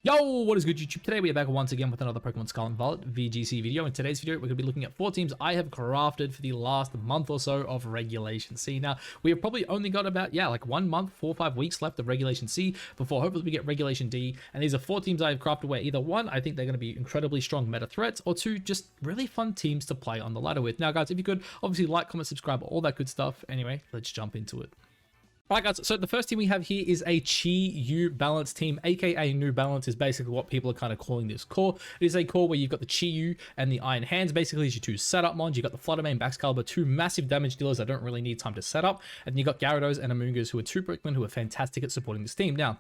Yo, what is good YouTube? Today we are back once again with another Pokemon Scarlet and Violet VGC video. In today's video, we're going to be looking at 4 teams I have crafted for the last month or so of Regulation C. Now, we have probably only got about, like 1 month, 4 or 5 weeks left of Regulation C before hopefully we get Regulation D. And these are 4 teams I have crafted where either 1, I think they're going to be incredibly strong meta threats, or 2, just really fun teams to play on the ladder with. Now guys, if you could, obviously like, comment, subscribe, all that good stuff. Anyway, let's jump into it. Alright guys, so the first team we have here is a Chi Yu Balance team, aka New Balance is basically what people are kind of calling this core. It is a core where you've got the Chi Yu and the Iron Hands, basically as your 2 setup mons. You've got the Fluttermane, Baxcalibur, 2 massive damage dealers that don't really need time to set up, and then you've got Gyarados and Amoonguss, who are 2 Brickmen who are fantastic at supporting this team. Now,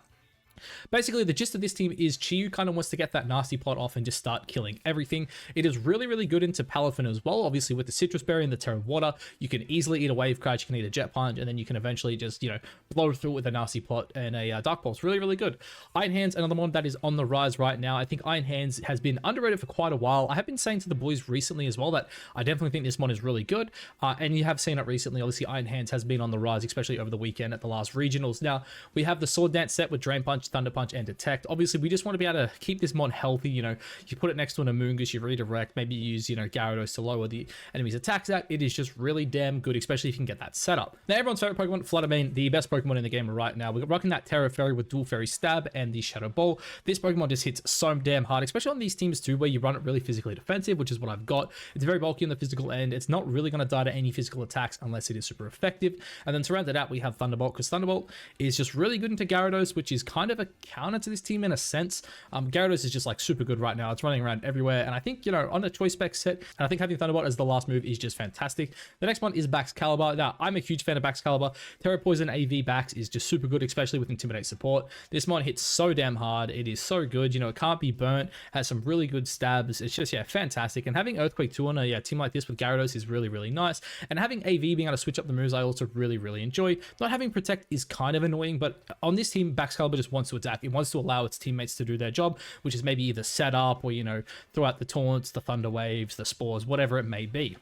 basically, the gist of this team is Chi Yu kind of wants to get that nasty plot off and just start killing everything. It is really, really good into Palafin as well. Obviously, with the Citrus Berry and the Terra Water, you can easily eat a Wave Crash, you can eat a Jet Punch, and then you can eventually just, blow through it with a nasty plot and a Dark Pulse. Really, really good. Iron Hands, another one that is on the rise right now. I think Iron Hands has been underrated for quite a while. I have been saying to the boys recently as well that I definitely think this mon is really good, and you have seen it recently. Obviously, Iron Hands has been on the rise, especially over the weekend at the last regionals. Now, we have the Sword Dance set with Drain Punch, Thunder Punch, and Detect. Obviously, we just want to be able to keep this mon healthy. You put it next to an Amoonguss, you redirect, maybe you use, Gyarados to lower the enemy's attack stat. It is just really damn good, especially if you can get that set up. Now, everyone's favorite Pokemon, Fluttermane, the best Pokemon in the game right now. We're rocking that Terra Fairy with Dual Fairy Stab and the Shadow Ball. This Pokemon just hits so damn hard, especially on these teams too, where you run it really physically defensive, which is what I've got. It's very bulky on the physical end. It's not really going to die to any physical attacks unless it is super effective. And then to round it out, we have Thunderbolt, because Thunderbolt is just really good into Gyarados, which is kind of a counter to this team in a sense. Gyarados is just like super good right now. It's running around everywhere, and I think on a choice spec set, and I think having Thunderbolt as the last move is just fantastic. The next one is Baxcalibur. Now, I'm a huge fan of Baxcalibur. Terra Poison AV Bax is just super good, especially with Intimidate support. This mon hits so damn hard. It is so good. It can't be burnt. Has some really good stabs. It's just fantastic. And having Earthquake 2 on a team like this with Gyarados is really, really nice. And having AV being able to switch up the moves, I also really, really enjoy. Not having Protect is kind of annoying, but on this team, Baxcalibur just wants to attack. It wants to allow its teammates to do their job, which is maybe either set up or, throw out the taunts, the thunder waves, the spores, whatever it may be.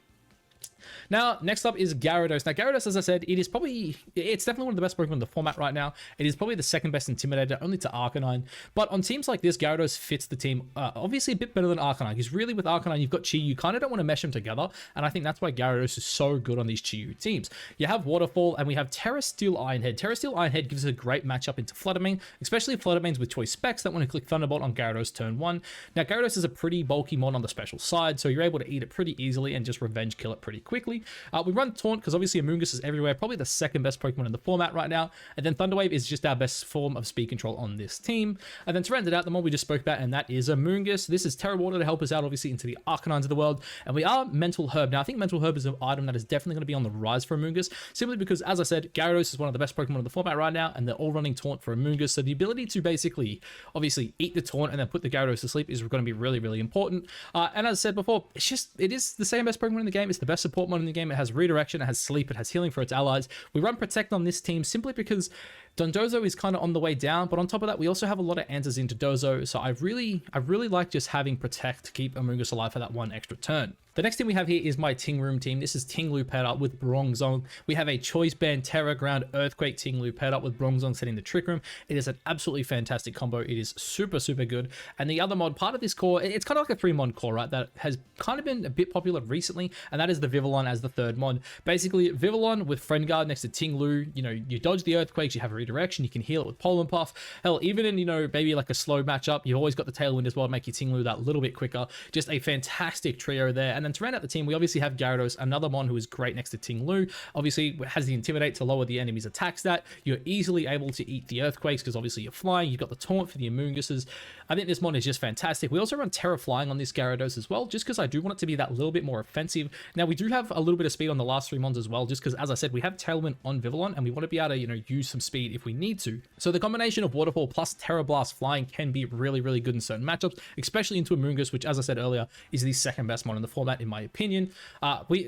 Now, next up is Gyarados. Now, Gyarados, as I said, it's definitely one of the best Pokemon in the format right now. It is probably the second best Intimidator, only to Arcanine. But on teams like this, Gyarados fits the team obviously a bit better than Arcanine, because really with Arcanine, you've got Chi. You kind of don't want to mesh them together, and I think that's why Gyarados is so good on these Chi teams. You have Waterfall, and we have Terra Steel Ironhead. Terra Steel Ironhead gives us a great matchup into Fluttermane, especially Fluttermanes with choice specs that want to click Thunderbolt on Gyarados turn 1. Now, Gyarados is a pretty bulky mon on the special side, so you're able to eat it pretty easily and just revenge kill it pretty quickly. We run Taunt because obviously Amoonguss is everywhere, probably the second best Pokemon in the format right now. And then Thunderwave is just our best form of speed control on this team. And then to round it out, the one we just spoke about, and that is Amoonguss. This is Terra Water to help us out, obviously, into the Arcanines of the world. And we are Mental Herb. Now, I think Mental Herb is an item that is definitely going to be on the rise for Amoonguss, simply because, as I said, Gyarados is one of the best Pokemon in the format right now, and they're all running Taunt for Amoonguss. So the ability to basically, obviously, eat the Taunt and then put the Gyarados to sleep is going to be really, really important. And as I said before, it is the same best Pokemon in the game. It's the best support mon in the game. It has redirection, it has sleep, it has healing for its allies. We run Protect on this team simply because Dondozo is kind of on the way down, but on top of that, we also have a lot of answers into Dozo, so I really like just having Protect to keep Amoonguss alive for that 1 extra turn. The next team we have here is my Ting Room team. This is Ting Liu paired up with Bronzong. We have a Choice Band, Terra Ground, Earthquake Ting Liu paired up with Bronzong setting the Trick Room. It is an absolutely fantastic combo. It is super, super good. And the other mod, part of this core, it's kind of like a 3-mod core, right? That has kind of been a bit popular recently, and that is the Vivillon as the 3rd mod. Basically, Vivillon with Friend Guard next to Ting Liu, you dodge the Earthquakes, you have a redirection, you can heal it with Polar Puff. Hell, even in, maybe like a slow matchup, you've always got the Tailwind as well to make your Ting Liu that little bit quicker. Just a fantastic trio there. And then to round out the team, we obviously have Gyarados, another mon who is great next to Ting Liu. Obviously, has the Intimidate to lower the enemy's attack stat. You're easily able to eat the Earthquakes because obviously you're flying. You've got the Taunt for the Amoongusses. I think this mon is just fantastic. We also run Terra Flying on this Gyarados as well, just because I do want it to be that little bit more offensive. Now, we do have a little bit of speed on the last 3 mons as well, just because, as I said, we have Tailwind on Vivillon, and we want to be able to, use some speed if we need to. So the combination of Waterfall plus Terra Blast Flying can be really, really good in certain matchups, especially into Amoonguss, which, as I said earlier, is the second best mon in the format, in my opinion.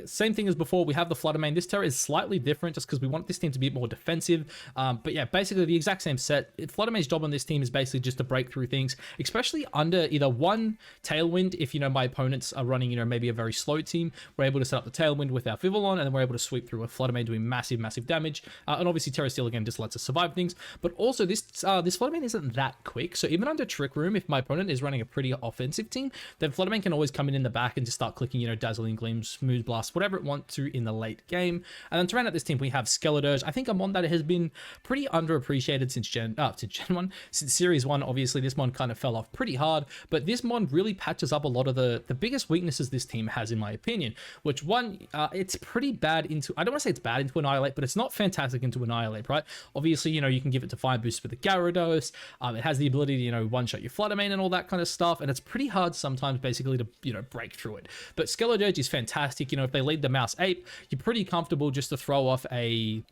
Same thing as before, we have the Fluttermane. This Terra is slightly different just because we want this team to be more defensive. But yeah, basically the exact same set. Fluttermane's job on this team is basically just to break through things, especially under either 1 Tailwind. If, my opponents are running, maybe a very slow team, we're able to set up the Tailwind with our Vivillon, and then we're able to sweep through with Fluttermane doing massive, massive damage. And obviously Terra Steel again just lets us survive. survive things. But also this Fluttermane isn't that quick, so even under Trick Room, if my opponent is running a pretty offensive team, then Fluttermane can always come in the back and just start clicking, you know, Dazzling Gleam, Smooth Blast, whatever it wants to in the late game. And then to round out this team, we have Skeledirge. I think a mon that has been pretty underappreciated since Gen 1, since Series 1. Obviously, this mon kind of fell off pretty hard, but this mon really patches up a lot of the biggest weaknesses this team has, in my opinion, which one, it's pretty bad into, I don't want to say it's bad into Annihilate, but it's not fantastic into Annihilate, right? Obviously, you know, you can give it Defiant Boost with the Gyarados. It has the ability to, you know, one-shot your Fluttermane and all that kind of stuff, and it's pretty hard sometimes, basically, to, you know, break through it. But Skeledirge is fantastic. You know, if they lead the Mouse Ape, you're pretty comfortable just to throw off a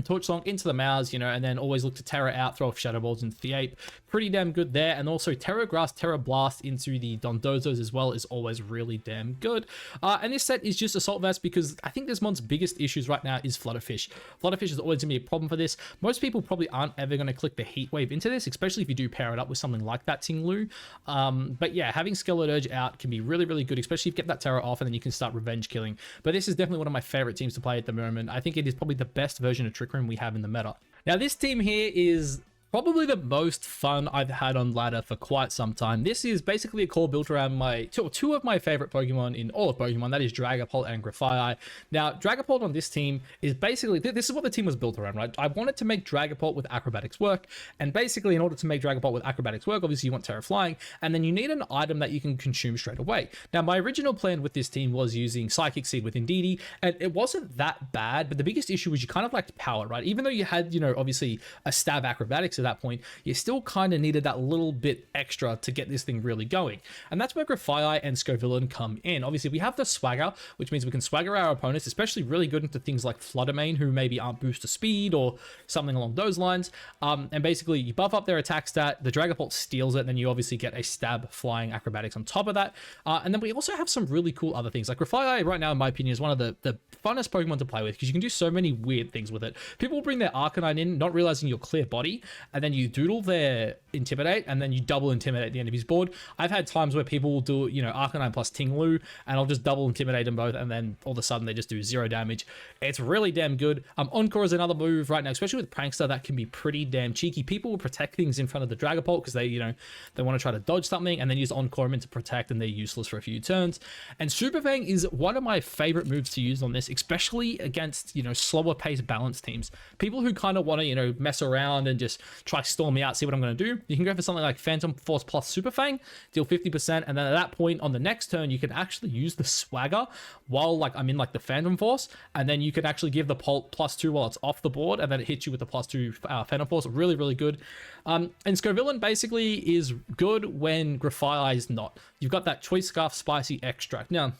Torch Song into the Mouse, you know, and then always look to Terra out, throw off Shadow Balls into the Ape. Pretty damn good there. And also Terra Grass, Terra Blast into the Dondozos as well is always really damn good. And this set is just Assault Vest because I think this mon's biggest issues right now is Flutterfish. Flutterfish is always going to be a problem for this. Most people probably aren't ever going to click the Heat Wave into this, especially if you do pair it up with something like that Ting Liu. But yeah, having Skeledirge out can be really, really good, especially if you get that Terra off and then you can start revenge killing. But this is definitely one of my favorite teams to play at the moment. I think it is probably the best version of Trick Room we have in the meta. Now, this team here is probably the most fun I've had on ladder for quite some time. This is basically a core built around my two of my favorite Pokemon in all of Pokemon, that is Dragonport and Grafaiai. Now, Dragonport on this team is basically, this is what the team was built around, right? I wanted to make Dragonport with Acrobatics work, and basically in order to make Dragonport with Acrobatics work, obviously you want Terra Flying, and then you need an item that you can consume straight away. Now, my original plan with this team was using Psychic Seed with Indeedee, and it wasn't that bad, but the biggest issue was you kind of lacked power, right? Even though you had, you know, obviously a stab Acrobatics at that point, you still kind of needed that little bit extra to get this thing really going. And that's where Grafaiai and Scovillain come in. Obviously, we have the Swagger, which means we can swagger our opponents, especially really good into things like Fluttermane, who maybe aren't boost to speed or something along those lines. And basically, you buff up their attack stat, the Dragonport steals it, and then you obviously get a stab flying Acrobatics on top of that. And then we also have some really cool other things. Like Grafaiai, right now, in my opinion, is one of the funnest Pokemon to play with, because you can do so many weird things with it. People bring their Arcanine in, not realizing you're clear body, and then you doodle their Intimidate, and then you double Intimidate at the end of his board. I've had times where people will do, you know, Arcanine plus Ting Liu, and I'll just double Intimidate them both, and then all of a sudden they just do 0 damage. It's really damn good. Encore is another move right now, especially with Prankster, that can be pretty damn cheeky. People will protect things in front of the Dragapult because they, you know, they want to try to dodge something, and then use Encore to protect, and they're useless for a few turns. And Super Fang is one of my favorite moves to use on this, especially against, you know, slower paced balanced teams. People who kind of want to, you know, mess around and just try storm me out, see what I'm going to do. You can go for something like Phantom Force plus Super Fang, deal 50%, and then at that point on the next turn, you can actually use the Swagger while like I'm in like the Phantom Force, and then you can actually give the Pult +2 while it's off the board, and then it hits you with the +2 Phantom Force. Really, really good. And Scovillain basically is good when Grafaiai is not. You've got that Choice Scarf Spicy Extract. Now,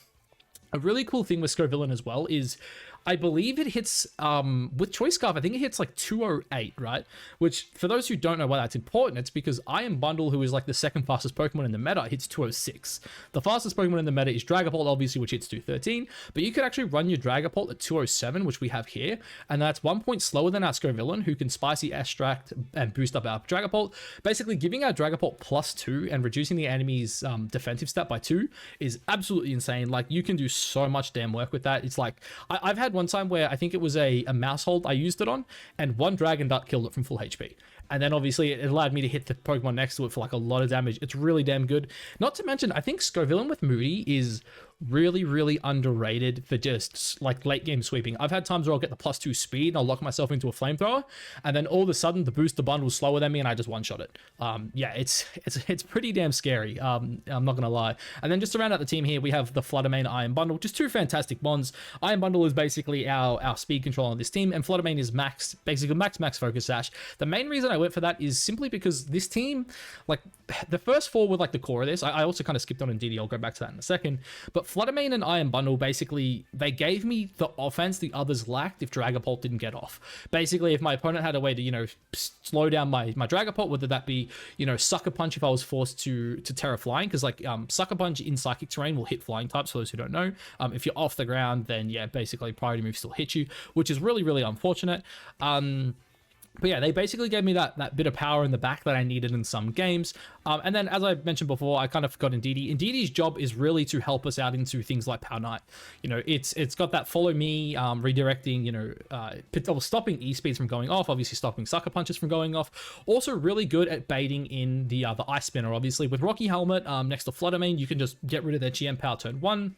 a really cool thing with Scovillain as well is I believe it hits, with Choice Scarf, I think it hits like 208, right? Which, for those who don't know why that's important, it's because Iron Bundle, who is like the second fastest Pokemon in the meta, hits 206. The fastest Pokemon in the meta is Dragapult, obviously, which hits 213, but you could actually run your Dragapult at 207, which we have here, and that's 1 point slower than our Scovillain, who can Spicy Extract and boost up our Dragapult. Basically, giving our Dragapult +2 and reducing the enemy's defensive stat by 2 is absolutely insane. Like, you can do so much damn work with that. It's like, I've had one time where I think it was a mouse hold I used it on, and one Dragon Dart killed it from full HP. And then obviously it allowed me to hit the Pokemon next to it for like a lot of damage. It's really damn good. Not to mention, I think Scovillain with Moody is really, really underrated for just like late game sweeping. I've had times where I'll get the +2 speed and I'll lock myself into a flamethrower, and then all of a sudden the booster bundle is slower than me and I just one-shot it. Yeah, it's pretty damn scary. I'm not gonna lie. And then just to round out the team here, we have the Fluttermane Iron Bundle, just two fantastic bonds. Iron Bundle is basically our speed control on this team, and Fluttermane is basically max Focus Sash. The main reason I went for that is simply because this team, like the first four were like the core of this. I also kind of skipped on Indeedee, I'll go back to that in a second, but Fluttermane and Iron Bundle, basically, they gave me the offense the others lacked if Dragapult didn't get off. Basically, if my opponent had a way to, you know, slow down my Dragapult, whether that be, you know, Sucker Punch if I was forced to Terra Flying, because like Sucker Punch in Psychic terrain will hit flying types, for those who don't know. If you're off the ground, then yeah, basically priority moves still hit you, which is really, really unfortunate. But yeah, they basically gave me that bit of power in the back that I needed in some games. And then, as I mentioned before, I kind of forgot Indeedee. Indeedee's job is really to help us out into things like Power Knight. You know, it's got that follow me, redirecting, you know, stopping E-speeds from going off, obviously stopping sucker punches from going off. Also really good at baiting in the Ice Spinner, obviously. With Rocky Helmet next to Flutter Mane, you can just get rid of their GM power turn 1.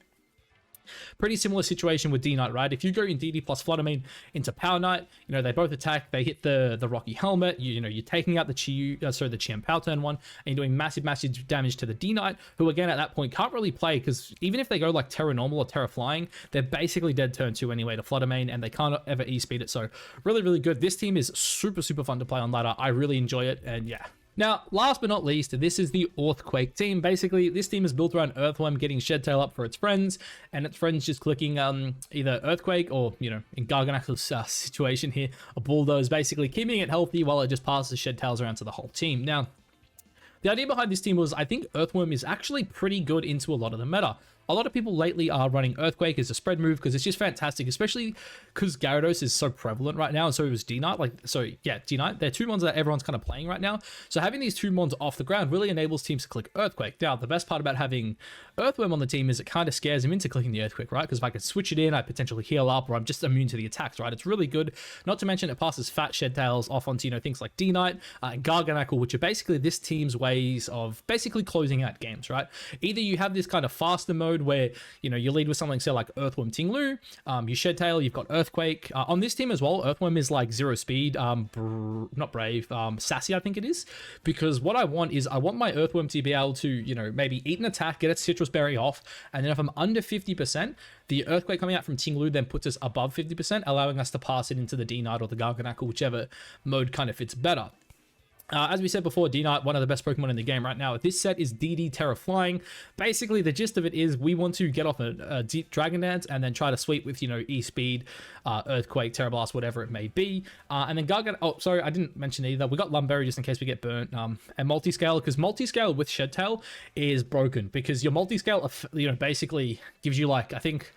Pretty similar situation with D-Knight, right? If you go Indeedee plus Flutter Mane into Power Knight, you know, they both attack, they hit the Rocky Helmet, you know, you're taking out the GM Power Turn 1, and you're doing massive damage to the D-Knight, who again at that point can't really play, because even if they go like Terra Normal or Terra Flying, they're basically dead turn 2 anyway to Flutter Mane, and they can't ever E-speed it, so really good. This team is super fun to play on ladder. I really enjoy it, and yeah. Now, last but not least, this is the Earthquake team. Basically, this team is built around Earthworm getting Shedtail up for its friends, and its friends just clicking either Earthquake or, you know, in Garganacl's situation here, a Bulldoze, basically keeping it healthy while it just passes Shedtails around to the whole team. Now, the idea behind this team was I think Earthworm is actually pretty good into a lot of the meta. A lot of people lately are running Earthquake as a spread move because it's just fantastic, especially because Gyarados is so prevalent right now, and so is D-Knight. D-Knight. They're two mons that everyone's kind of playing right now. So having these two mons off the ground really enables teams to click Earthquake. Now, the best part about having Earthworm on the team is it kind of scares him into clicking the Earthquake, right? Because if I can switch it in, I potentially heal up, or I'm just immune to the attacks, right? It's really good. Not to mention it passes fat Shedtails off onto, you know, things like D-Knight and Garganacl, which are basically this team's ways of basically closing out games, right? Either you have this kind of faster mode where, you know, you lead with something, say, like Earthworm Ting Liu, you Shedtail, you've got Earthquake. On this team as well, Earthworm is like 0 speed, not Brave, Sassy, I think it is. Because what I want is, I want my Earthworm to be able to, you know, maybe eat an attack, get its Citrus Berry off, and then if I'm under 50%, the Earthquake coming out from Ting Liu then puts us above 50%, allowing us to pass it into the D-Knight or the Garganacl, whichever mode kind of fits better. As we said before, D-Knight, one of the best Pokemon in the game right now. This set is DD Terra Flying. Basically, the gist of it is we want to get off a deep Dragon Dance and then try to sweep with, you know, E-Speed, Earthquake, Terra Blast, whatever it may be. And then Garganacl, oh, sorry, I didn't mention either. We got Lumberry just in case we get burnt. And Multiscale, because Multiscale with Shedtail is broken, because your Multiscale, you know, basically gives you like, I think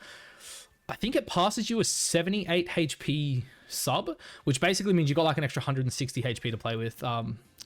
it passes you a 78 HP sub, which basically means you got like an extra 160 HP to play with.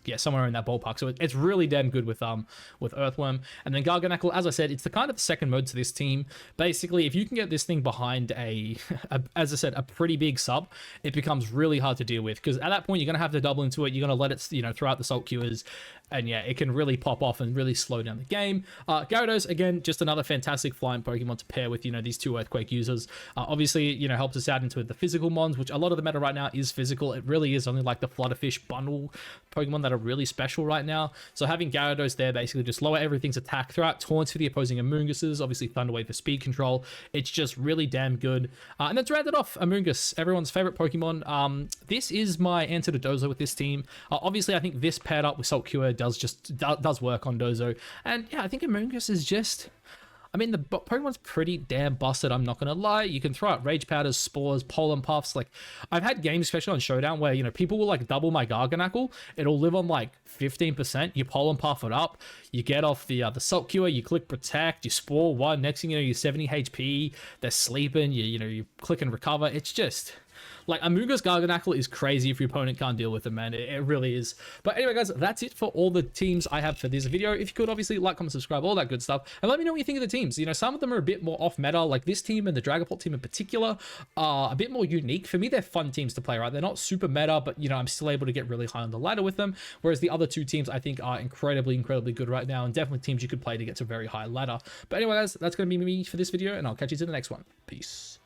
Yeah, somewhere in that ballpark. So it's really damn good with Earthworm. And then Garganacl, as I said, it's the kind of second mode to this team. Basically, if you can get this thing behind as I said, a pretty big sub, it becomes really hard to deal with, because at that point you're going to have to double into it. You're going to let it, you know, throw out the Salt Cures, and yeah, it can really pop off and really slow down the game. Gyarados, again, just another fantastic flying Pokemon to pair with, you know, these two Earthquake users. Obviously, you know, helps us out into the physical mons, which a lot of the meta right now is physical. It really is only like the Flutterfish bundle Pokemon that are really special right now. So having Gyarados there, basically just lower everything's attack, throw out taunts for the opposing Amoonguses, obviously Thunderwave for speed control. It's just really damn good. And then to round it off, Amoongus, everyone's favorite Pokemon. This is my answer to Dozo with this team. Obviously, I think this paired up with Salt Cure does work on Dozo. And yeah, I think Amoongus is just, I mean, the Pokemon's pretty damn busted, I'm not gonna lie. You can throw out Rage Powders, Spores, Pollen Puffs. Like, I've had games, especially on Showdown, where, you know, people will like double my Garganacl. It'll live on like 15%. You Pollen Puff it up, you get off the Salt Cure, you click Protect, you Spore one. Next thing you know, you're 70 HP. They're sleeping. You click and recover. It's just, like, Amoonguss Garganacl is crazy if your opponent can't deal with it, man. It really is. But anyway, guys, that's it for all the teams I have for this video. If you could, obviously, like, comment, subscribe, all that good stuff. And let me know what you think of the teams. You know, some of them are a bit more off-meta. Like, this team and the Dragonport team in particular are a bit more unique. For me, they're fun teams to play, right? They're not super meta, but, you know, I'm still able to get really high on the ladder with them. Whereas the other two teams, I think, are incredibly good right now. And definitely teams you could play to get to a very high ladder. But anyway, guys, that's going to be me for this video. And I'll catch you in the next one. Peace.